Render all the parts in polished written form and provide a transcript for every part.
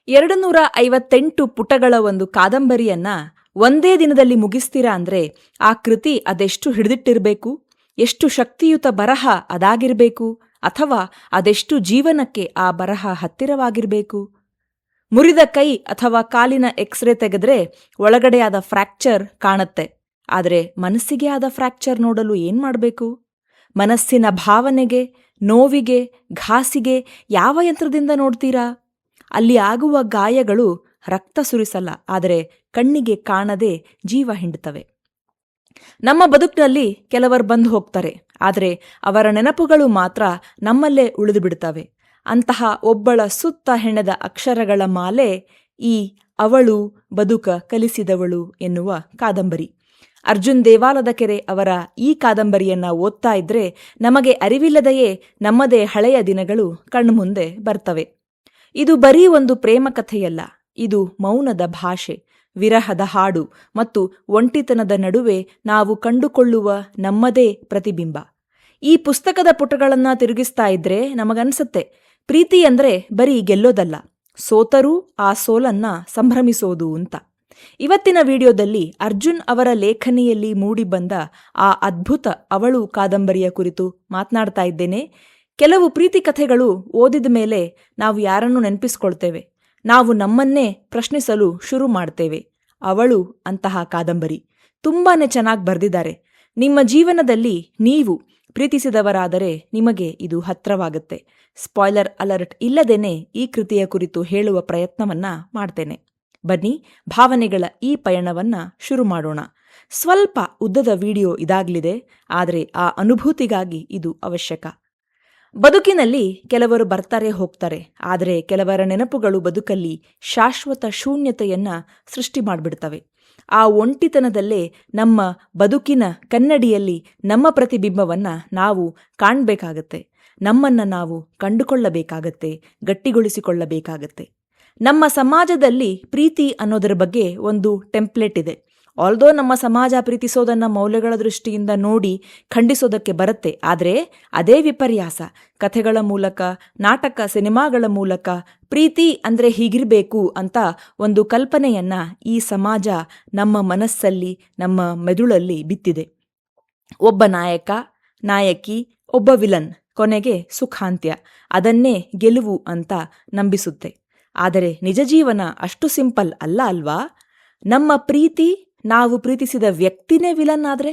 258 ಪುಟಗಳ ಒಂದು ಕಾದಂಬರಿಯನ್ನ ಒಂದೇ ದಿನದಲ್ಲಿ ಮುಗಿಸ್ತೀರಾ ಅಂದ್ರೆ ಆ ಕೃತಿ ಅದೆಷ್ಟು ಹಿಡಿದಿಟ್ಟಿರಬೇಕು, ಎಷ್ಟು ಶಕ್ತಿಯುತ ಬರಹ ಅದಾಗಿರಬೇಕು, ಅಥವಾ ಅದೆಷ್ಟು ಜೀವನಕ್ಕೆ ಆ ಬರಹ ಹತ್ತಿರವಾಗಿರಬೇಕು. ಮುರಿದ ಕೈ ಅಥವಾ ಕಾಲಿನ ಎಕ್ಸ್ರೇ ತೆಗೆದ್ರೆ ಒಳಗಡೆ ಆದ ಫ್ರ್ಯಾಕ್ಚರ್ ಕಾಣತ್ತೆ. ಆದರೆ ಮನಸ್ಸಿಗೆ ಆದ ಫ್ರ್ಯಾಕ್ಚರ್ ನೋಡಲು ಏನ್ ಮಾಡಬೇಕು? ಮನಸ್ಸಿನ ಭಾವನೆಗೆ, ನೋವಿಗೆ, ಘಾಸಿಗೆ ಯಾವ ಯಂತ್ರದಿಂದ ನೋಡ್ತೀರಾ? ಅಲ್ಲಿ ಆಗುವ ಗಾಯಗಳು ರಕ್ತ ಸುರಿಸಲ್ಲ, ಆದರೆ ಕಣ್ಣಿಗೆ ಕಾಣದೆ ಜೀವ ಹಿಂಡ್ತವೆ. ನಮ್ಮ ಬದುಕಿನಲ್ಲಿ ಕೆಲವರು ಬಂದು ಹೋಗ್ತಾರೆ, ಆದರೆ ಅವರ ನೆನಪುಗಳು ಮಾತ್ರ ನಮ್ಮಲ್ಲೇ ಉಳಿದು ಬಿಡ್ತವೆ. ಅಂತಹ ಒಬ್ಬಳ ಸುತ್ತ ಹೆಣೆದ ಅಕ್ಷರಗಳ ಮಾಲೆ ಈ ಅವಳು ಬದುಕ ಕಲಿಸಿದವಳು ಎನ್ನುವ ಕಾದಂಬರಿ. ಅರ್ಜುನ್ ದೇವಾಲದಕೆರೆ ಅವರ ಈ ಕಾದಂಬರಿಯನ್ನ ಓದ್ತಾ ಇದ್ರೆ ನಮಗೆ ಅರಿವಿಲ್ಲದೆಯೇ ನಮ್ಮದೇ ಹಳೆಯ ದಿನಗಳು ಕಣ್ಮುಂದೆ ಬರ್ತವೆ. ಇದು ಬರೀ ಒಂದು ಪ್ರೇಮ ಕಥೆಯಲ್ಲ, ಇದು ಮೌನದ ಭಾಷೆ, ವಿರಹದ ಹಾಡು ಮತ್ತು ಒಂಟಿತನದ ನಡುವೆ ನಾವು ಕಂಡುಕೊಳ್ಳುವ ನಮ್ಮದೇ ಪ್ರತಿಬಿಂಬ. ಈ ಪುಸ್ತಕದ ಪುಟಗಳನ್ನ ತಿರುಗಿಸ್ತಾ ಇದ್ರೆ ನಮಗನ್ಸತ್ತೆ, ಪ್ರೀತಿ ಅಂದ್ರೆ ಬರೀ ಗೆಲ್ಲೋದಲ್ಲ, ಸೋತರೂ ಆ ಸೋಲನ್ನ ಸಂಭ್ರಮಿಸೋದು ಅಂತ. ಇವತ್ತಿನ ವಿಡಿಯೋದಲ್ಲಿ ಅರ್ಜುನ್ ಅವರ ಲೇಖನಿಯಲ್ಲಿ ಮೂಡಿಬಂದ ಆ ಅದ್ಭುತ ಅವಳು ಕಾದಂಬರಿಯ ಕುರಿತು ಮಾತನಾಡ್ತಾ ಇದ್ದೇನೆ. ಕೆಲವು ಪ್ರೀತಿ ಕಥೆಗಳು ಓದಿದ ಮೇಲೆ ನಾವು ಯಾರನ್ನು ನೆನಪಿಸ್ಕೊಳ್ತೇವೆ, ನಾವು ನಮ್ಮನ್ನೇ ಪ್ರಶ್ನಿಸಲು ಶುರು ಮಾಡ್ತೇವೆ. ಅವಳು ಅಂತಹ ಕಾದಂಬರಿ. ತುಂಬಾನೇ ಚೆನ್ನಾಗಿ ಬರೆದಿದ್ದಾರೆ. ನಿಮ್ಮ ಜೀವನದಲ್ಲಿ ನೀವು ಪ್ರೀತಿಸಿದವರಾದರೆ ನಿಮಗೆ ಇದು ಹತ್ರವಾಗುತ್ತೆ. ಸ್ಪಾಯ್ಲರ್ ಅಲರ್ಟ್ ಇಲ್ಲದೇನೆ ಈ ಕೃತಿಯ ಕುರಿತು ಹೇಳುವ ಪ್ರಯತ್ನವನ್ನ ಮಾಡ್ತೇನೆ. ಬನ್ನಿ, ಭಾವನೆಗಳ ಈ ಪಯಣವನ್ನ ಶುರು ಮಾಡೋಣ. ಸ್ವಲ್ಪ ಉದ್ದದ ವಿಡಿಯೋ ಇದಾಗಲಿದೆ, ಆದರೆ ಆ ಅನುಭೂತಿಗಾಗಿ ಇದು ಅವಶ್ಯಕ. ಬದುಕಿನಲ್ಲಿ ಕೆಲವರು ಬರ್ತಾರೆ ಹೋಗ್ತಾರೆ, ಆದರೆ ಕೆಲವರ ನೆನಪುಗಳು ಬದುಕಲ್ಲಿ ಶಾಶ್ವತ ಶೂನ್ಯತೆಯನ್ನ ಸೃಷ್ಟಿ ಮಾಡಿಬಿಡ್ತವೆ. ಆ ಒಂಟಿತನದಲ್ಲೇ ನಮ್ಮ ಬದುಕಿನ ಕನ್ನಡಿಯಲ್ಲಿ ನಮ್ಮ ಪ್ರತಿಬಿಂಬವನ್ನ ನಾವು ಕಾಣಬೇಕಾಗತ್ತೆ. ನಮ್ಮನ್ನ ನಾವು ಕಂಡುಕೊಳ್ಳಬೇಕಾಗತ್ತೆ, ಗಟ್ಟಿಗೊಳಿಸಿಕೊಳ್ಳಬೇಕಾಗತ್ತೆ. ನಮ್ಮ ಸಮಾಜದಲ್ಲಿ ಪ್ರೀತಿ ಅನ್ನೋದರ ಬಗ್ಗೆ ಒಂದು ಟೆಂಪ್ಲೇಟ್ ಇದೆ. ಆಲ್ದೋ ನಮ್ಮ ಸಮಾಜ ಪ್ರೀತಿಸೋದನ್ನ ಮೌಲ್ಯಗಳ ದೃಷ್ಟಿಯಿಂದ ನೋಡಿ ಖಂಡಿಸೋದಕ್ಕೆ ಬರುತ್ತೆ, ಆದರೆ ಅದೇ ವಿಪರ್ಯಾಸ. ಕಥೆಗಳ ಮೂಲಕ, ನಾಟಕ, ಸಿನಿಮಾಗಳ ಮೂಲಕ ಪ್ರೀತಿ ಅಂದ್ರೆ ಹೀಗಿರಬೇಕು ಅಂತ ಒಂದು ಕಲ್ಪನೆಯನ್ನ ಈ ಸಮಾಜ ನಮ್ಮ ಮನಸ್ಸಲ್ಲಿ, ನಮ್ಮ ಮೆದುಳಲ್ಲಿ ಬಿತ್ತಿದೆ. ಒಬ್ಬ ನಾಯಕ, ನಾಯಕಿ, ಒಬ್ಬ ವಿಲನ್, ಕೊನೆಗೆ ಸುಖಾಂತ್ಯ, ಅದನ್ನೇ ಗೆಲುವು ಅಂತ ನಂಬಿಸುತ್ತೆ. ಆದರೆ ನಿಜ ಜೀವನ ಅಷ್ಟು ಸಿಂಪಲ್ ಅಲ್ಲ ಅಲ್ವಾ? ನಮ್ಮ ಪ್ರೀತಿ, ನಾವು ಪ್ರೀತಿಸಿದ ವ್ಯಕ್ತಿನೇ ವಿಲನ್ ಆದ್ರೆ?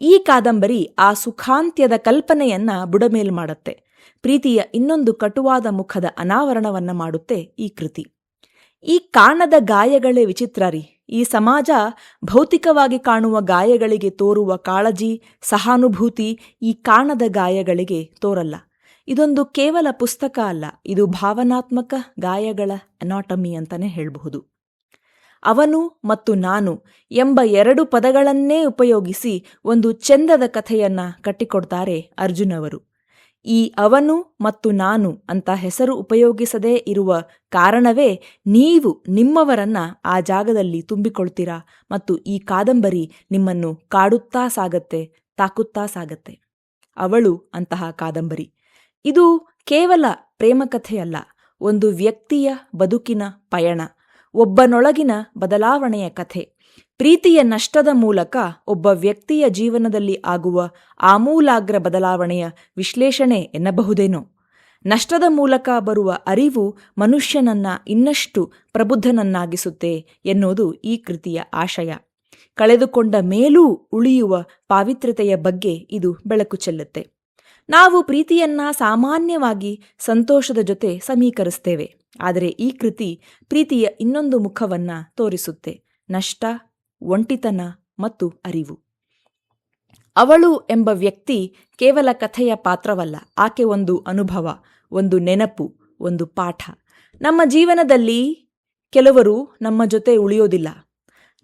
ಈ ಕಾದಂಬರಿ ಆ ಸುಖಾಂತ್ಯದ ಕಲ್ಪನೆಯನ್ನ ಬುಡಮೇಲು ಮಾಡುತ್ತೆ. ಪ್ರೀತಿಯ ಇನ್ನೊಂದು ಕಟುವಾದ ಮುಖದ ಅನಾವರಣವನ್ನ ಮಾಡುತ್ತೆ ಈ ಕೃತಿ. ಈ ಕಾಣದ ಗಾಯಗಳೇ ವಿಚಿತ್ರ ರೀ. ಈ ಸಮಾಜ ಭೌತಿಕವಾಗಿ ಕಾಣುವ ಗಾಯಗಳಿಗೆ ತೋರುವ ಕಾಳಜಿ, ಸಹಾನುಭೂತಿ ಈ ಕಾಣದ ಗಾಯಗಳಿಗೆ ತೋರಲ್ಲ. ಇದೊಂದು ಕೇವಲ ಪುಸ್ತಕ ಅಲ್ಲ, ಇದು ಭಾವನಾತ್ಮಕ ಗಾಯಗಳ ಅನಾಟಮಿ ಅಂತಾನೆ ಹೇಳಬಹುದು. ಅವನು ಮತ್ತು ನಾನು ಎಂಬ 2 ಪದಗಳನ್ನೇ ಉಪಯೋಗಿಸಿ ಒಂದು ಚೆಂದದ ಕಥೆಯನ್ನ ಕಟ್ಟಿಕೊಡ್ತಾರೆ ಅರ್ಜುನ್ ಅವರು. ಈ ಅವನು ಮತ್ತು ನಾನು ಅಂತ ಹೆಸರು ಉಪಯೋಗಿಸದೇ ಇರುವ ಕಾರಣವೇ ನೀವು ನಿಮ್ಮವರನ್ನ ಆ ಜಾಗದಲ್ಲಿ ತುಂಬಿಕೊಳ್ತೀರಾ ಮತ್ತು ಈ ಕಾದಂಬರಿ ನಿಮ್ಮನ್ನು ಕಾಡುತ್ತಾ ಸಾಗತ್ತೆ, ತಾಕುತ್ತಾ ಸಾಗತ್ತೆ. ಅವಳು ಅಂತಹ ಕಾದಂಬರಿ. ಇದು ಕೇವಲ ಪ್ರೇಮ ಕಥೆಯಲ್ಲ, ಒಂದು ವ್ಯಕ್ತಿಯ ಬದುಕಿನ ಪಯಣ, ಒಬ್ಬನೊಳಗಿನ ಬದಲಾವಣೆಯ ಕಥೆ. ಪ್ರೀತಿಯ ನಷ್ಟದ ಮೂಲಕ ಒಬ್ಬ ವ್ಯಕ್ತಿಯ ಜೀವನದಲ್ಲಿ ಆಗುವ ಆಮೂಲಾಗ್ರ ಬದಲಾವಣೆಯ ವಿಶ್ಲೇಷಣೆ ಎನ್ನಬಹುದೇನೋ. ನಷ್ಟದ ಮೂಲಕ ಬರುವ ಅರಿವು ಮನುಷ್ಯನನ್ನ ಇನ್ನಷ್ಟು ಪ್ರಬುದ್ಧನನ್ನಾಗಿಸುತ್ತೆ ಎನ್ನುವುದು ಈ ಕೃತಿಯ ಆಶಯ. ಕಳೆದುಕೊಂಡ ಮೇಲೂ ಉಳಿಯುವ ಪಾವಿತ್ರ್ಯತೆಯ ಬಗ್ಗೆ ಇದು ಬೆಳಕು ಚೆಲ್ಲುತ್ತೆ. ನಾವು ಪ್ರೀತಿಯನ್ನ ಸಾಮಾನ್ಯವಾಗಿ ಸಂತೋಷದ ಜೊತೆ ಸಮೀಕರಿಸ್ತೇವೆ, ಆದರೆ ಈ ಕೃತಿ ಪ್ರೀತಿಯ ಇನ್ನೊಂದು ಮುಖವನ್ನ ತೋರಿಸುತ್ತೆ: ನಷ್ಟ, ಒಂಟಿತನ ಮತ್ತು ಅರಿವು. ಅವಳು ಎಂಬ ವ್ಯಕ್ತಿ ಕೇವಲ ಕಥೆಯ ಪಾತ್ರವಲ್ಲ, ಆಕೆ ಒಂದು ಅನುಭವ, ಒಂದು ನೆನಪು, ಒಂದು ಪಾಠ. ನಮ್ಮ ಜೀವನದಲ್ಲಿ ಕೆಲವರು ನಮ್ಮ ಜೊತೆ ಉಳಿಯೋದಿಲ್ಲ.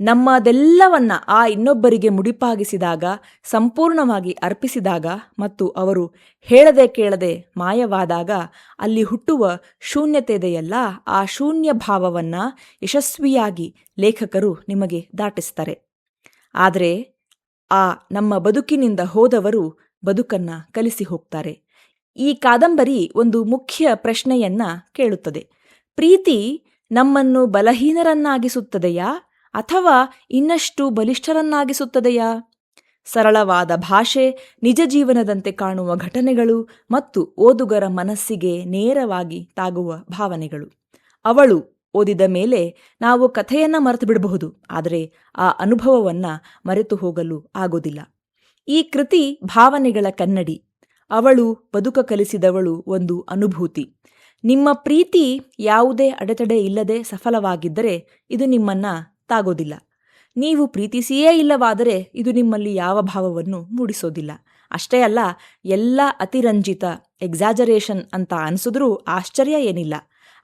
ನಮ್ಮದೆಲ್ಲವನ್ನ ಆ ಇನ್ನೊಬ್ಬರಿಗೆ ಮುಡಿಪಾಗಿಸಿದಾಗ, ಸಂಪೂರ್ಣವಾಗಿ ಅರ್ಪಿಸಿದಾಗ ಮತ್ತು ಅವರು ಹೇಳದೆ ಕೇಳದೆ ಮಾಯವಾದಾಗ ಅಲ್ಲಿ ಹುಟ್ಟುವ ಶೂನ್ಯತೆ ಇದೆಯಲ್ಲ, ಆ ಶೂನ್ಯ ಭಾವವನ್ನ ಯಶಸ್ವಿಯಾಗಿ ಲೇಖಕರು ನಿಮಗೆ ದಾಟಿಸ್ತಾರೆ. ಆದರೆ ಆ ನಮ್ಮ ಬದುಕಿನಿಂದ ಹೋದವರು ಬದುಕನ್ನ ಕಲಿಸಿ ಹೋಗ್ತಾರೆ. ಈ ಕಾದಂಬರಿ ಒಂದು ಮುಖ್ಯ ಪ್ರಶ್ನೆಯನ್ನ ಕೇಳುತ್ತದೆ: ಪ್ರೀತಿ ನಮ್ಮನ್ನು ಬಲಹೀನರನ್ನಾಗಿಸುತ್ತದೆಯಾ ಅಥವಾ ಇನ್ನಷ್ಟು ಬಲಿಷ್ಠರನ್ನಾಗಿಸುತ್ತದೆಯಾ? ಸರಳವಾದ ಭಾಷೆ, ನಿಜ ಜೀವನದಂತೆ ಕಾಣುವ ಘಟನೆಗಳು ಮತ್ತು ಓದುಗರ ಮನಸ್ಸಿಗೆ ನೇರವಾಗಿ ತಾಗುವ ಭಾವನೆಗಳು. ಅವಳು ಓದಿದ ಮೇಲೆ ನಾವು ಕಥೆಯನ್ನ ಮರೆತು ಬಿಡಬಹುದು, ಆದರೆ ಆ ಅನುಭವವನ್ನ ಮರೆತು ಹೋಗಲು ಆಗೋದಿಲ್ಲ. ಈ ಕೃತಿ ಭಾವನೆಗಳ ಕನ್ನಡಿ. ಅವಳು ಬದುಕ ಕಲಿಸಿದವಳು ಒಂದು ಅನುಭೂತಿ. ನಿಮ್ಮ ಪ್ರೀತಿ ಯಾವುದೇ ಅಡೆತಡೆ ಇಲ್ಲದೆ ಸಫಲವಾಗಿದ್ದರೆ ಇದು ನಿಮ್ಮನ್ನ ತಾಗೋದಿಲ್ಲ. ನೀವು ಪ್ರೀತಿಸಿಯೇ ಇಲ್ಲವಾದರೆ ಇದು ನಿಮ್ಮಲ್ಲಿ ಯಾವ ಭಾವವನ್ನು ಮೂಡಿಸೋದಿಲ್ಲ. ಅಷ್ಟೇ ಅಲ್ಲ, ಎಲ್ಲ ಅತಿರಂಜಿತ, ಎಕ್ಸಾಜರೇಷನ್ ಅಂತ ಅನಿಸಿದ್ರೂ ಆಶ್ಚರ್ಯ ಏನಿಲ್ಲ.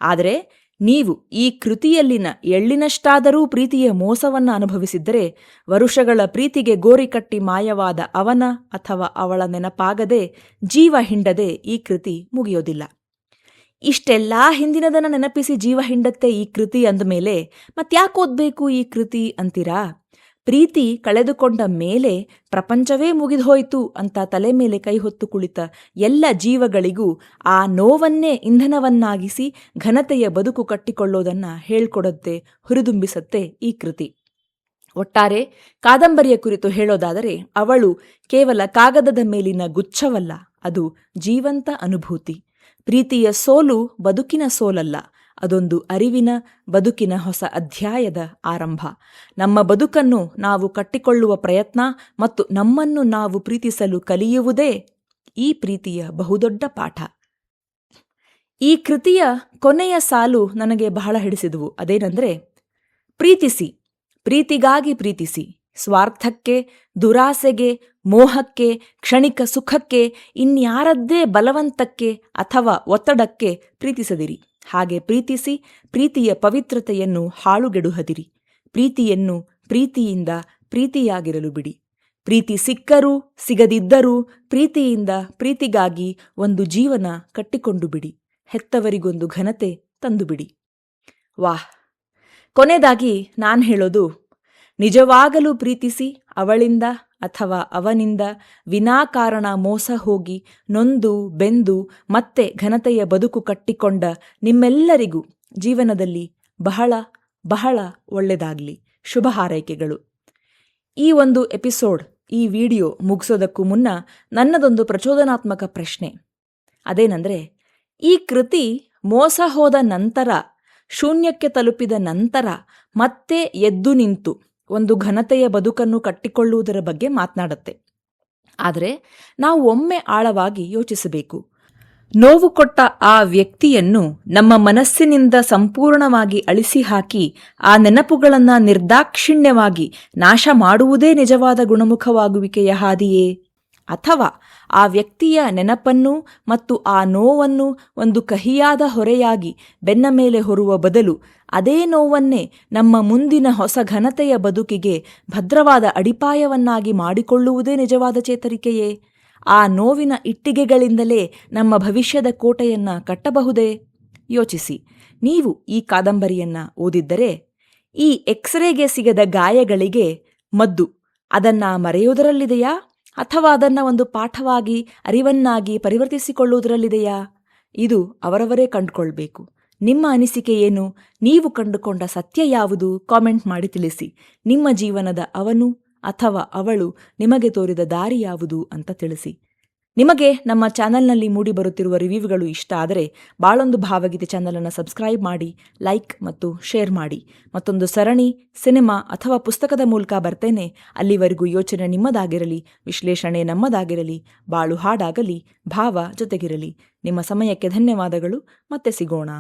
ಆದರೆ ನೀವು ಈ ಕೃತಿಯಲ್ಲಿನ ಎಳ್ಳಿನಷ್ಟಾದರೂ ಪ್ರೀತಿಯ ಮೋಸವನ್ನು ಅನುಭವಿಸಿದ್ದರೆ, ವರುಷಗಳ ಪ್ರೀತಿಗೆ ಗೋರಿಕಟ್ಟಿ ಮಾಯವಾದ ಅವನ ಅಥವಾ ಅವಳ ನೆನಪಾಗದೆ, ಜೀವ ಹಿಂಡದೆ ಈ ಕೃತಿ ಮುಗಿಯೋದಿಲ್ಲ. ಇಷ್ಟೆಲ್ಲಾ ಹಿಂದಿನದನ್ನು ನೆನಪಿಸಿ ಜೀವ ಹಿಂಡತ್ತೆ ಈ ಕೃತಿ ಅಂದಮೇಲೆ ಮತ್ಯಾಕೆ ಓದ್ಬೇಕು ಈ ಕೃತಿ ಅಂತೀರಾ? ಪ್ರೀತಿ ಕಳೆದುಕೊಂಡ ಮೇಲೆ ಪ್ರಪಂಚವೇ ಮುಗಿದೋಯ್ತು ಅಂತ ತಲೆ ಮೇಲೆ ಕೈ ಹೊತ್ತು ಕುಳಿತ ಎಲ್ಲ ಜೀವಗಳಿಗೂ ಆ ನೋವನ್ನೇ ಇಂಧನವನ್ನಾಗಿಸಿ ಘನತೆಯ ಬದುಕು ಕಟ್ಟಿಕೊಳ್ಳೋದನ್ನ ಹೇಳ್ಕೊಡುತ್ತೆ, ಹುರಿದುಂಬಿಸತ್ತೆ ಈ ಕೃತಿ. ಒಟ್ಟಾರೆ ಕಾದಂಬರಿಯ ಕುರಿತು ಹೇಳೋದಾದರೆ, ಅವಳು ಕೇವಲ ಕಾಗದದ ಮೇಲಿನ ಗುಚ್ಛವಲ್ಲ, ಅದು ಜೀವಂತ ಅನುಭೂತಿ. ಪ್ರೀತಿಯ ಸೋಲು ಬದುಕಿನ ಸೋಲಲ್ಲ, ಅದೊಂದು ಅರಿವಿನ, ಬದುಕಿನ ಹೊಸ ಅಧ್ಯಾಯದ ಆರಂಭ. ನಮ್ಮ ಬದುಕನ್ನು ನಾವು ಕಟ್ಟಿಕೊಳ್ಳುವ ಪ್ರಯತ್ನ ಮತ್ತು ನಮ್ಮನ್ನು ನಾವು ಪ್ರೀತಿಸಲು ಕಲಿಯುವುದೇ ಈ ಪ್ರೀತಿಯ ಬಹುದೊಡ್ಡ ಪಾಠ. ಈ ಕೃತಿಯ ಕೊನೆಯ ಸಾಲು ನನಗೆ ಬಹಳ ಹಿಡಿಸಿದವು. ಅದೇನೆಂದರೆ, ಪ್ರೀತಿಸಿ, ಪ್ರೀತಿಗಾಗಿ ಪ್ರೀತಿಸಿ, ಸ್ವಾರ್ಥಕ್ಕೆ, ದುರಾಸೆಗೆ, ಮೋಹಕ್ಕೆ, ಕ್ಷಣಿಕ ಸುಖಕ್ಕೆ, ಇನ್ಯಾರದ್ದೇ ಬಲವಂತಕ್ಕೆ ಅಥವಾ ಒತ್ತಡಕ್ಕೆ ಪ್ರೀತಿಸದಿರಿ. ಹಾಗೆ ಪ್ರೀತಿಸಿ ಪ್ರೀತಿಯ ಪವಿತ್ರತೆಯನ್ನು ಹಾಳುಗೆಡುಹದಿರಿ. ಪ್ರೀತಿಯನ್ನು ಪ್ರೀತಿಯಿಂದ ಪ್ರೀತಿಯಾಗಿರಲು ಬಿಡಿ. ಪ್ರೀತಿ ಸಿಕ್ಕರೂ ಸಿಗದಿದ್ದರೂ ಪ್ರೀತಿಯಿಂದ ಪ್ರೀತಿಗಾಗಿ ಒಂದು ಜೀವನ ಕಟ್ಟಿಕೊಂಡು ಬಿಡಿ. ಹೆತ್ತವರಿಗೊಂದು ಘನತೆ ತಂದುಬಿಡಿ. ವಾಹ್! ಕೊನೆಯದಾಗಿ ನಾನು ಹೇಳೋದು, ನಿಜವಾಗಲೂ ಪ್ರೀತಿಸಿ, ಅವಳಿಂದ ಅಥವಾ ಅವನಿಂದ ವಿನಾಕಾರಣ ಮೋಸ ಹೋಗಿ ನೊಂದು ಬೆಂದು ಮತ್ತೆ ಘನತೆಯ ಬದುಕು ಕಟ್ಟಿಕೊಂಡ ನಿಮ್ಮೆಲ್ಲರಿಗೂ ಜೀವನದಲ್ಲಿ ಬಹಳ ಬಹಳ ಒಳ್ಳೆಯದಾಗಲಿ. ಶುಭ ಹಾರೈಕೆಗಳು. ಈ ಒಂದು ಎಪಿಸೋಡ್, ಈ ವಿಡಿಯೋ ಮುಗಿಸೋದಕ್ಕೂ ಮುನ್ನ ನನ್ನದೊಂದು ಪ್ರಚೋದನಾತ್ಮಕ ಪ್ರಶ್ನೆ. ಅದೇನೆಂದರೆ, ಈ ಕೃತಿ ಮೋಸ ಹೋದ ನಂತರ, ಶೂನ್ಯಕ್ಕೆ ತಲುಪಿದ ನಂತರ ಮತ್ತೆ ಎದ್ದು ನಿಂತು ಒಂದು ಘನತೆಯ ಬದುಕನ್ನು ಕಟ್ಟಿಕೊಳ್ಳುವುದರ ಬಗ್ಗೆ ಮಾತನಾಡುತ್ತೆ. ಆದರೆ ನಾವು ಒಮ್ಮೆ ಆಳವಾಗಿ ಯೋಚಿಸಬೇಕು. ನೋವು ಕೊಟ್ಟ ಆ ವ್ಯಕ್ತಿಯನ್ನು ನಮ್ಮ ಮನಸ್ಸಿನಿಂದ ಸಂಪೂರ್ಣವಾಗಿ ಅಳಿಸಿ ಹಾಕಿ ಆ ನೆನಪುಗಳನ್ನು ನಿರ್ದಾಕ್ಷಿಣ್ಯವಾಗಿ ನಾಶ ಮಾಡುವುದೇ ನಿಜವಾದ ಗುಣಮುಖವಾಗುವಿಕೆಯ ಹಾದಿಯೇ? ಅಥವಾ ಆ ವ್ಯಕ್ತಿಯ ನೆನಪನ್ನು ಮತ್ತು ಆ ನೋವನ್ನು ಒಂದು ಕಹಿಯಾದ ಹೊರೆಯಾಗಿ ಬೆನ್ನ ಮೇಲೆ ಹೊರುವ ಬದಲು ಅದೇ ನೋವನ್ನೇ ನಮ್ಮ ಮುಂದಿನ ಹೊಸ ಘನತೆಯ ಬದುಕಿಗೆ ಭದ್ರವಾದ ಅಡಿಪಾಯವನ್ನಾಗಿ ಮಾಡಿಕೊಳ್ಳುವುದೇ ನಿಜವಾದ ಚೇತರಿಕೆಯೇ? ಆ ನೋವಿನ ಇಟ್ಟಿಗೆಗಳಿಂದಲೇ ನಮ್ಮ ಭವಿಷ್ಯದ ಕೋಟೆಯನ್ನ ಕಟ್ಟಬಹುದೇ? ಯೋಚಿಸಿ. ನೀವು ಈ ಕಾದಂಬರಿಯನ್ನ ಓದಿದ್ದರೆ ಈ ಎಕ್ಸ್ರೇಗೆ ಸಿಗದ ಗಾಯಗಳಿಗೆ ಮದ್ದು ಅದನ್ನ ಮರೆಯುವುದರಲ್ಲಿದೆಯಾ ಅಥವಾ ಅದನ್ನ ಒಂದು ಪಾಠವಾಗಿ, ಅರಿವನ್ನಾಗಿ ಪರಿವರ್ತಿಸಿಕೊಳ್ಳುವುದರಲ್ಲಿದೆಯಾ? ಇದು ಅವರವರೇ ಕಂಡುಕೊಳ್ಬೇಕು. ನಿಮ್ಮ ಅನಿಸಿಕೆ ಏನು? ನೀವು ಕಂಡುಕೊಂಡ ಸತ್ಯ ಯಾವುದು? ಕಾಮೆಂಟ್ ಮಾಡಿ ತಿಳಿಸಿ. ನಿಮ್ಮ ಜೀವನದ ಅವನು ಅಥವಾ ಅವಳು ನಿಮಗೆ ತೋರಿದ ದಾರಿ ಯಾವುದು ಅಂತ ತಿಳಿಸಿ. ನಿಮಗೆ ನಮ್ಮ ಚಾನೆಲ್ನಲ್ಲಿ ಮೂಡಿಬರುತ್ತಿರುವ ರಿವ್ಯೂಗಳು ಇಷ್ಟ ಆದರೆ ಬಾಳೊಂದು ಭಾವಗೀತೆ ಚಾನಲನ್ನು ಸಬ್ಸ್ಕ್ರೈಬ್ ಮಾಡಿ, ಲೈಕ್ ಮತ್ತು ಶೇರ್ ಮಾಡಿ. ಮತ್ತೊಂದು ಸರಣಿ, ಸಿನಿಮಾ ಅಥವಾ ಪುಸ್ತಕದ ಮೂಲಕ ಬರ್ತೇನೆ. ಅಲ್ಲಿವರೆಗೂ ಯೋಚನೆ ನಿಮ್ಮದಾಗಿರಲಿ, ವಿಶ್ಲೇಷಣೆ ನಮ್ಮದಾಗಿರಲಿ, ಬಾಳು ಹಾಡಾಗಲಿ, ಭಾವ ಜೊತೆಗಿರಲಿ. ನಿಮ್ಮ ಸಮಯಕ್ಕೆ ಧನ್ಯವಾದಗಳು. ಮತ್ತೆ ಸಿಗೋಣ.